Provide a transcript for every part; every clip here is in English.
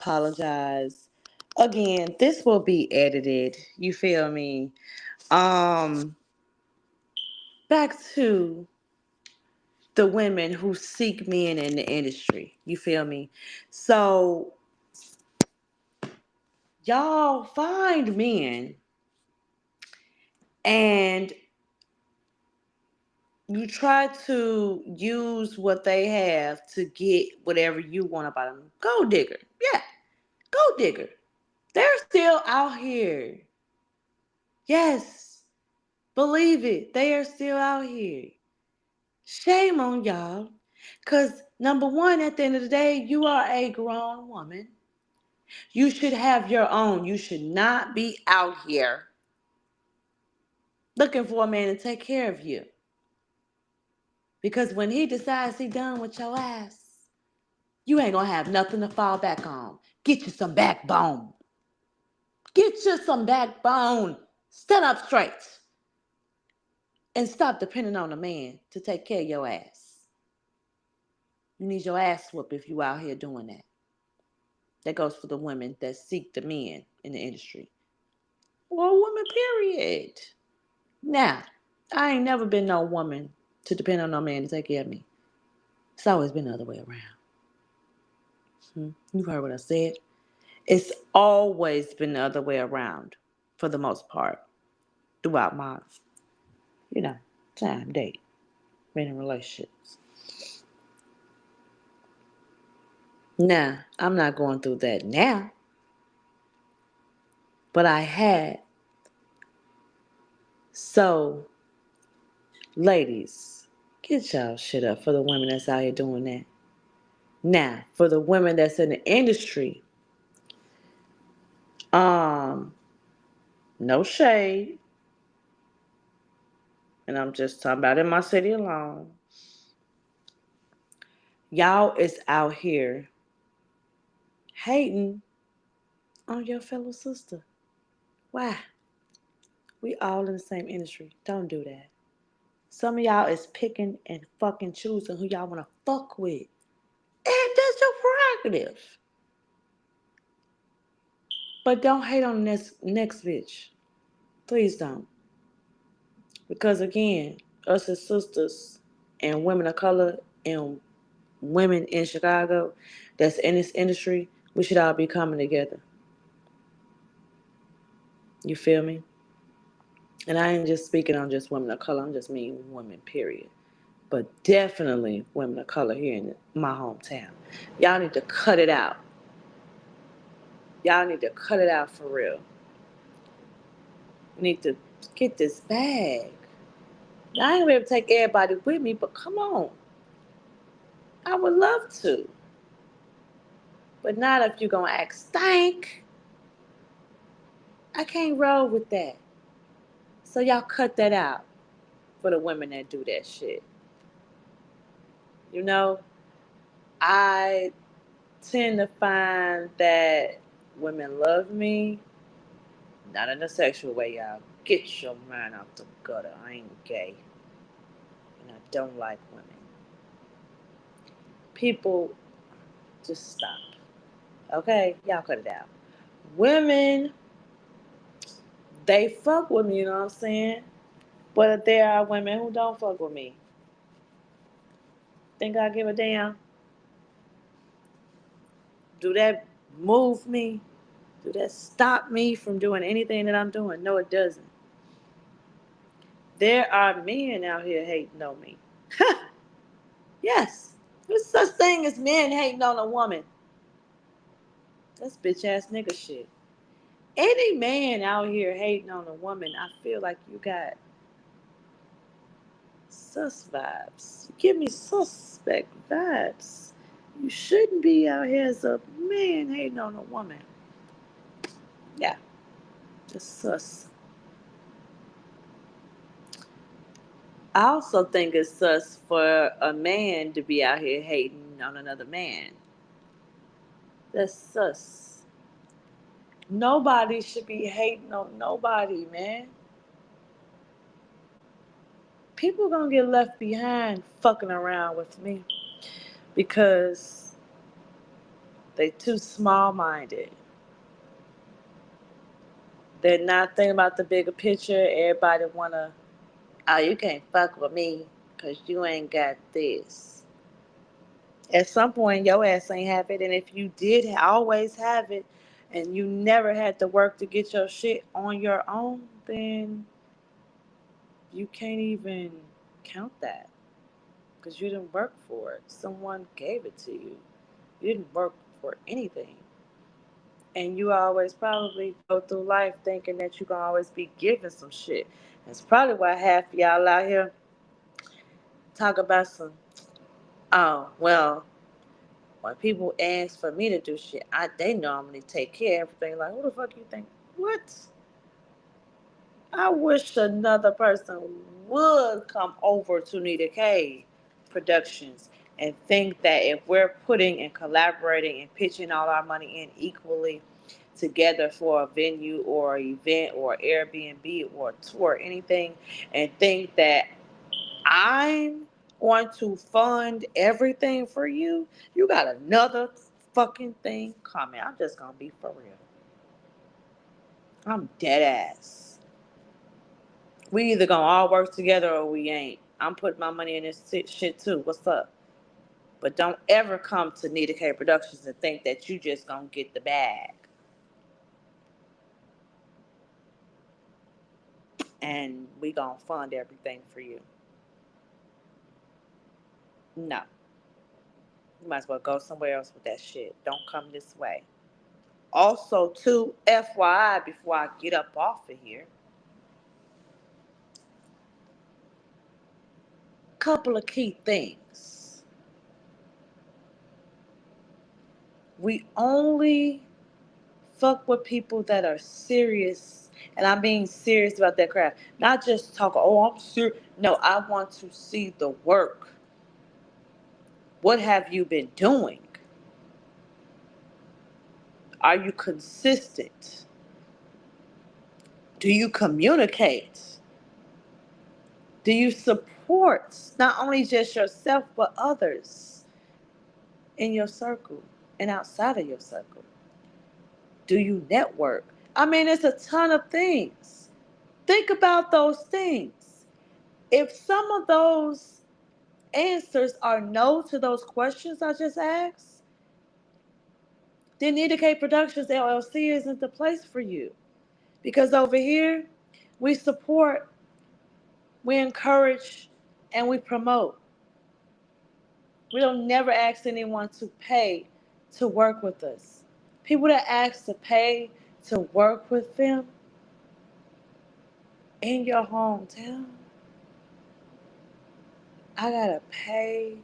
apologize. Again, this will be edited. You feel me? Um, Back to the women who seek men in the industry. You feel me? So y'all find men and you try to use what they have to get whatever you want about them. Gold digger. Yeah, gold digger. They're still out here. Yes, believe it. They are still out here. Shame on y'all. Because, number one, at the end of the day, you are a grown woman. You should have your own. You should not be out here looking for a man to take care of you. Because when he decides he done with your ass, you ain't gonna have nothing to fall back on. Get you some backbone. Get you some backbone. Stand up straight. And stop depending on a man to take care of your ass. You need your ass whooped if you out here doing that. That goes for the women that seek the men in the industry. Or women, period. Now, I ain't never been no woman to depend on no man to take care of me. It's always been the other way around. You heard what I said. It's always been the other way around for the most part throughout my, you know, time, date, been in relationships. Now, I'm not going through that now, but I had. So, ladies, get y'all shit up for the women that's out here doing that. Now, for the women that's in the industry, um, no shade, and I'm just talking about in my city alone. Y'all is out here hating on your fellow sister. Why? We all in the same industry. Don't do that. Some of y'all is picking and fucking choosing who y'all want to fuck with. And that's your prerogative. But don't hate on the next bitch. Please don't. Because again, us as sisters and women of color and women in Chicago that's in this industry, we should all be coming together. You feel me? And I ain't just speaking on just women of color, I'm just meaning women, period. But definitely women of color here in my hometown. Y'all need to cut it out. Y'all need to cut it out for real. You need to get this bag. I ain't gonna be able to take everybody with me, but come on. I would love to. But not if you're gonna act stank. I can't roll with that. So y'all cut that out for the women that do that shit. You know, I tend to find that women love me, not in a sexual way, y'all. Get your mind out the gutter. I ain't gay. And I don't like women. People, just stop. Okay? Y'all cut it out. Women, they fuck with me, you know what I'm saying? But there are women who don't fuck with me. Think I give a damn? Do that move me? Do that stop me from doing anything that I'm doing? No, it doesn't. There are men out here hating on me. Yes. There's such thing as men hating on a woman. That's bitch ass nigga shit. Any man out here hating on a woman, I feel like you got sus vibes. You give me suspect vibes. You shouldn't be out here as a man hating on a woman. Yeah, just sus. I also think it's sus for a man to be out here hating on another man. That's sus. Nobody should be hating on nobody, man. People gonna get left behind fucking around with me because They too small-minded. They're not thinking about the bigger picture. Everybody wanna, oh, you can't fuck with me because you ain't got this. At some point, your ass ain't have it, and if you did always have it, and you never had to work to get your shit on your own, then you can't even count that because you didn't work for it. Someone gave it to you. You didn't work for anything. And you always probably go through life thinking that you're going to always be given some shit. That's probably why half of y'all out here talk about some, oh, well, when people ask for me to do shit, they normally take care of everything. Like, who the fuck you think? What? I wish another person would come over to Nita K Productions and think that if we're putting and collaborating and pitching all our money in equally together for a venue or an event or Airbnb or a tour or anything, and think that I'm going to fund everything for you, you got another fucking thing coming. I'm just gonna be for real. I'm dead ass. We either gonna all work together or we ain't. I'm putting my money in this shit too. What's up? But don't ever come to Nita K Productions and think that you just gonna get the bag and we gonna fund everything for you. No. You might as well go somewhere else with that shit. Don't come this way. Also, too, FYI, before I get up off of here, couple of key things. We only fuck with people that are serious, and I'm being serious about that craft. Not just talk, oh, I'm serious. No, I want to see the work. What have you been doing? Are you consistent? Do you communicate? Do you support not only just yourself, but others in your circle and outside of your circle? Do you network? I mean, it's a ton of things. Think about those things. If some of those answers are no to those questions I just asked, then Nita K Productions LLC isn't the place for you. Because over here, we support, we encourage, and we promote. We don't never ask anyone to pay to work with us. People that ask to pay to work with them in your hometown, I gotta pay.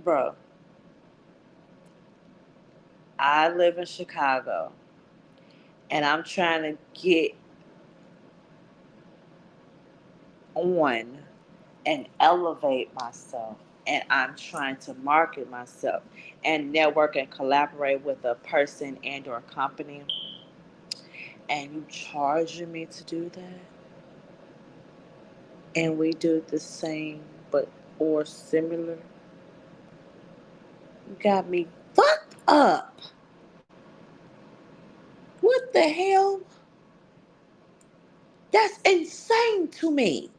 Bro, I live in Chicago and I'm trying to get on and elevate myself. And I'm trying to market myself and network and collaborate with a person and or company. And you charging me to do that? And we do the same but or similar. You got me fucked up. What the hell? That's insane to me.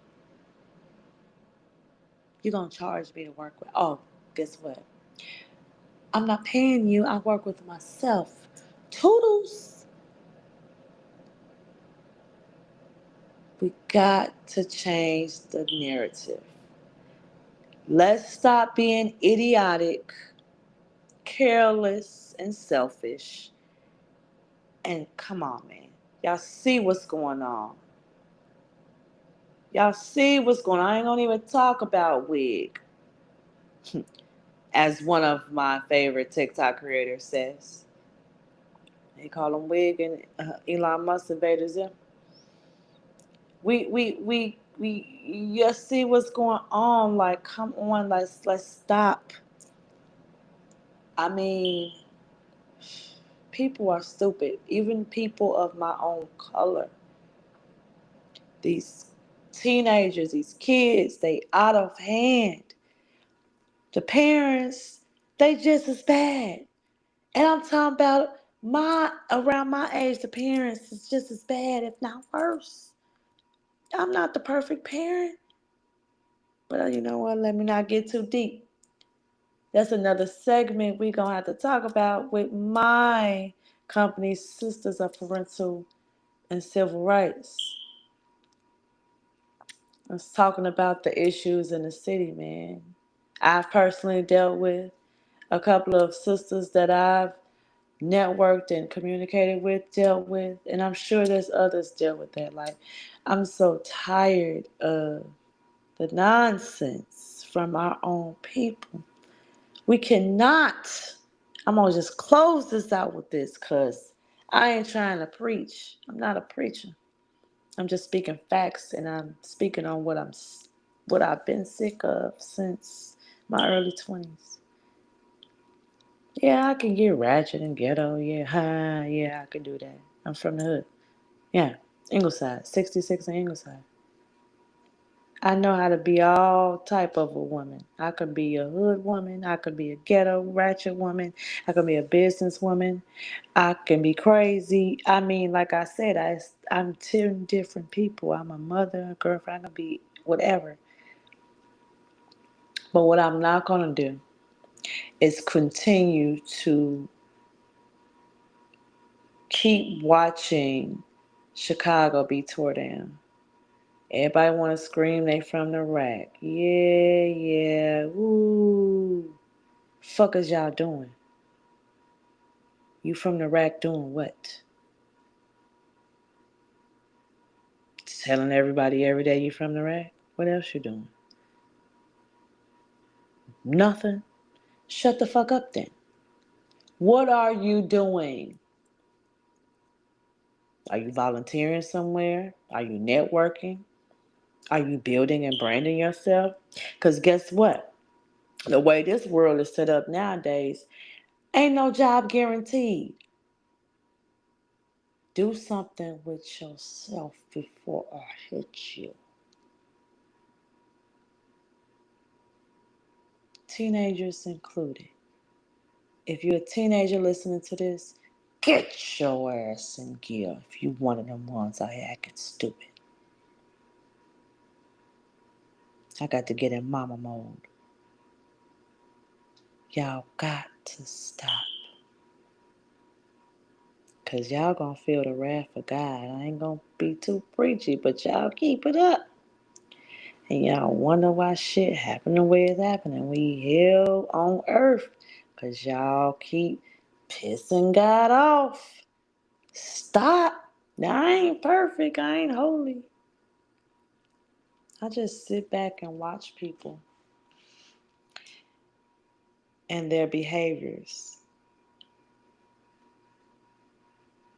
You're gonna charge me to work with. Oh, guess what? I'm not paying you. I work with myself. Toodles. We got to change the narrative. Let's stop being idiotic, careless, and selfish. And come on, man. Y'all see what's going on. Y'all see what's going on. I ain't gonna even talk about wig. As one of my favorite TikTok creators says. They call him Wig and Elon Musk invaders. Yeah, we you see what's going on. Like, come on, let's stop. I mean, people are stupid. Even people of my own color. These teenagers, these kids, they out of hand. The parents, they just as bad. And I'm talking about around my age, the parents is just as bad, if not worse. I'm not the perfect parent, but you know what? Let me not get too deep. That's another segment we're gonna have to talk about with my company's Sisters of Parental and Civil Rights. I was talking about the issues in the city, man. I've personally dealt with a couple of sisters that I've networked and communicated with, dealt with, and I'm sure there's others dealt with that. Like, I'm so tired of the nonsense from our own people. We cannot. I'm gonna just close this out with this because I ain't trying to preach. I'm not a preacher. I'm just speaking facts, and I'm speaking on what I've been sick of since my early 20s. Yeah, I can get ratchet and ghetto. Yeah, yeah, I can do that. I'm from the hood. Yeah, Ingleside, 66 in Ingleside. I know how to be all type of a woman. I could be a hood woman. I could be a ghetto ratchet woman. I could be a business woman. I can be crazy. I mean, like I said, I'm 10 different people. I'm a mother, a girlfriend. I can be whatever. But what I'm not gonna do is continue to keep watching Chicago be tore down. Everybody want to scream they from the rack. Yeah, yeah. Ooh. Fuck is y'all doing? You from the rack doing what? Telling everybody every day you from the rack? What else you doing? Nothing. Shut the fuck up then. What are you doing? Are you volunteering somewhere? Are you networking? Are you building and branding yourself? Because guess what? The way this world is set up nowadays, ain't no job guaranteed. Do something with yourself before I hit you. Teenagers included. If you're a teenager listening to this, get your ass in gear if you one of them ones I acting stupid. I got to get in mama mode. Y'all got to stop. Cause y'all gonna feel the wrath of God. I ain't gonna be too preachy, but y'all keep it up. And y'all wonder why shit happen the way it's happening. We hell on earth. Cause y'all keep pissing God off. Stop. Now I ain't perfect. I ain't holy. I just sit back and watch people and their behaviors.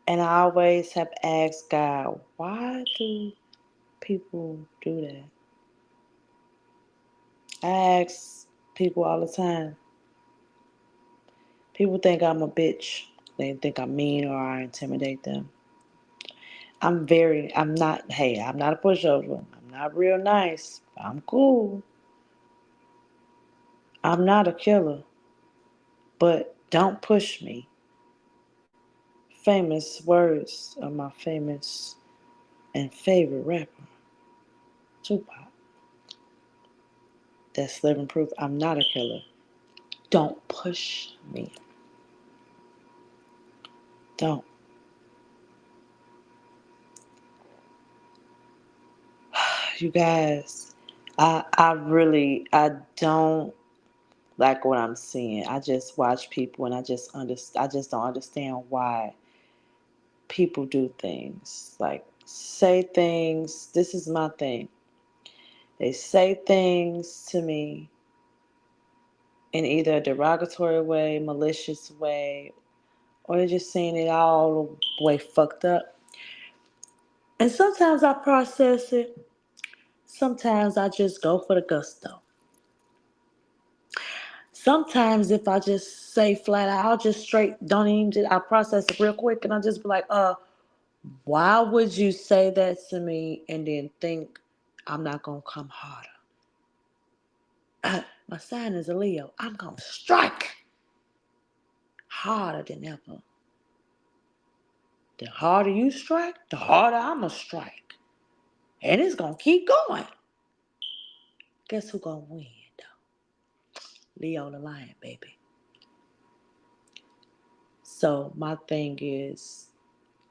And I always have asked God, why do people do that? I ask people all the time. People think I'm a bitch. They think I'm mean or I intimidate them. I'm not a pushover. I'm not real nice. I'm cool. I'm not a killer. But don't push me. Famous words of my famous and favorite rapper, Tupac. That's living proof I'm not a killer. Don't push me. Don't. You guys, I don't like what I'm seeing. I just watch people and I just don't understand why people do things. Like say things, this is my thing. They say things to me in either a derogatory way, malicious way, or they're just saying it all the way fucked up. And sometimes I process it. Sometimes I just go for the gusto. Sometimes if I just say flat out, I'll just straight don't even I process it real quick and I just be like, why would you say that to me and then think I'm not gonna come harder? My sign is a Leo. I'm gonna strike. harder than ever. The harder you strike, the harder I'ma strike. And it's gonna keep going. Guess who gonna win though? Leo the Lion, baby. So my thing is,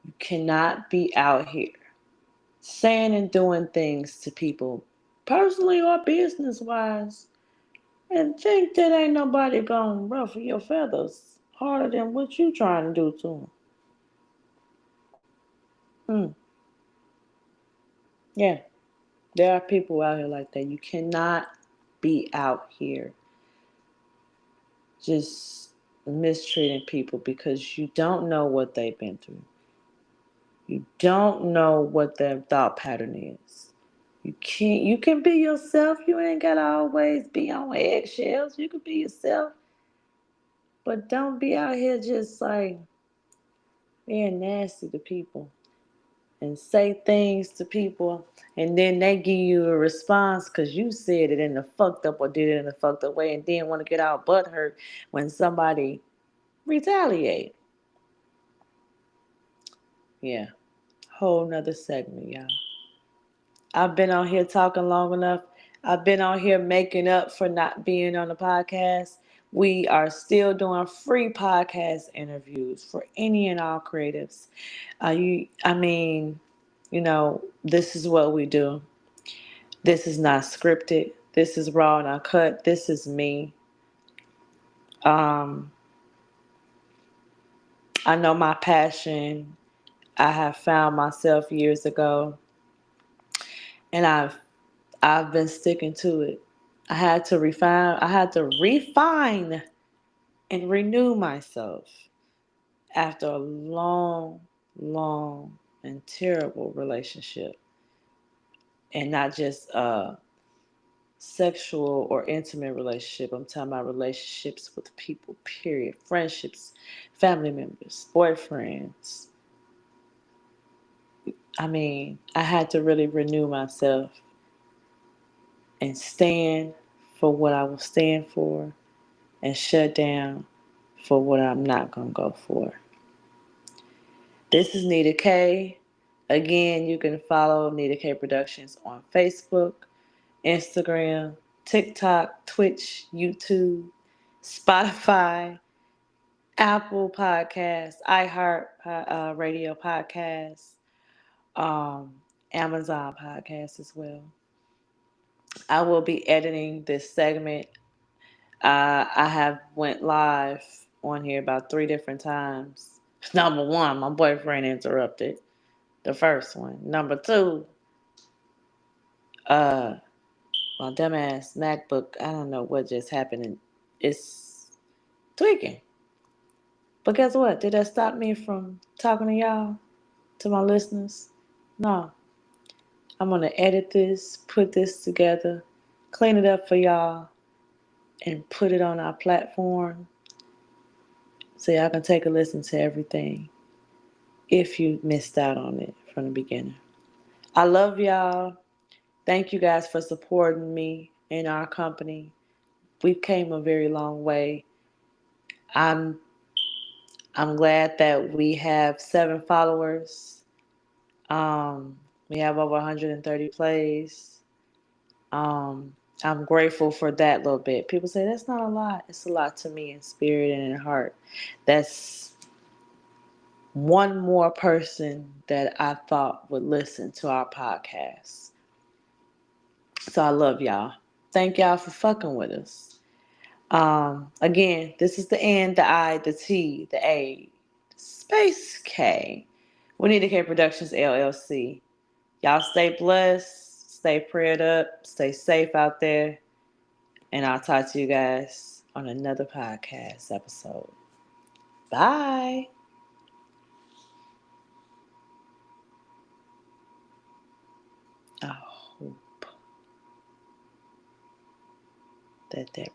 you cannot be out here saying and doing things to people, personally or business wise, and think that ain't nobody gonna ruffle your feathers harder than what you trying to do to them. Yeah, there are people out here like that. You cannot be out here just mistreating people because you don't know what they've been through. You don't know what their thought pattern is. You can be yourself. You ain't gotta always be on eggshells. You can be yourself. But don't be out here just like being nasty to people and say things to people and then they give you a response because you said it in the fucked up or did it in the fucked up way and then want to get all butthurt when somebody retaliate. Yeah, whole nother segment, y'all. I've been on here talking long enough. I've been on here making up for not being on the podcast. We are still doing free podcast interviews for any and all creatives. I mean, this is what we do. This is not scripted. This is raw and uncut. This is me. Um, I know my passion. I have found myself years ago, and I've been sticking to it. I had to refine and renew myself after a long, long and terrible relationship. And not just a sexual or intimate relationship. I'm talking about relationships with people, period. Friendships, family members, boyfriends. I mean, I had to really renew myself and stand for what I will stand for and shut down for what I'm not going to go for. This is Nita K. Again, you can follow Nita K Productions on Facebook, Instagram, TikTok, Twitch, YouTube, Spotify, Apple Podcasts, iHeart Radio Podcasts, Amazon Podcasts as well. I will be editing this segment. I have went live on here about 3 different times. Number one, my boyfriend interrupted the first one. Number two, uh, my dumbass MacBook. I don't know what just happened. It's tweaking. But guess what? Did that stop me from talking to y'all, to my listeners? No. I'm gonna edit this, put this together, clean it up for y'all, and put it on our platform so y'all can take a listen to everything if you missed out on it from the beginning. I love y'all. Thank you guys for supporting me and our company. We've came a very long way. I'm I'm glad that we have 7 followers. We have over 130 plays. I'm grateful for that little bit. People say that's not a lot. It's a lot to me in spirit and in heart. That's one more person that I thought would listen to our podcast. So I love y'all. Thank y'all for fucking with us. Again, this is the N, the I, the T, the A, space K. We need to K Productions LLC. Y'all stay blessed, stay prayed up, stay safe out there, and I'll talk to you guys on another podcast episode. Bye. I hope that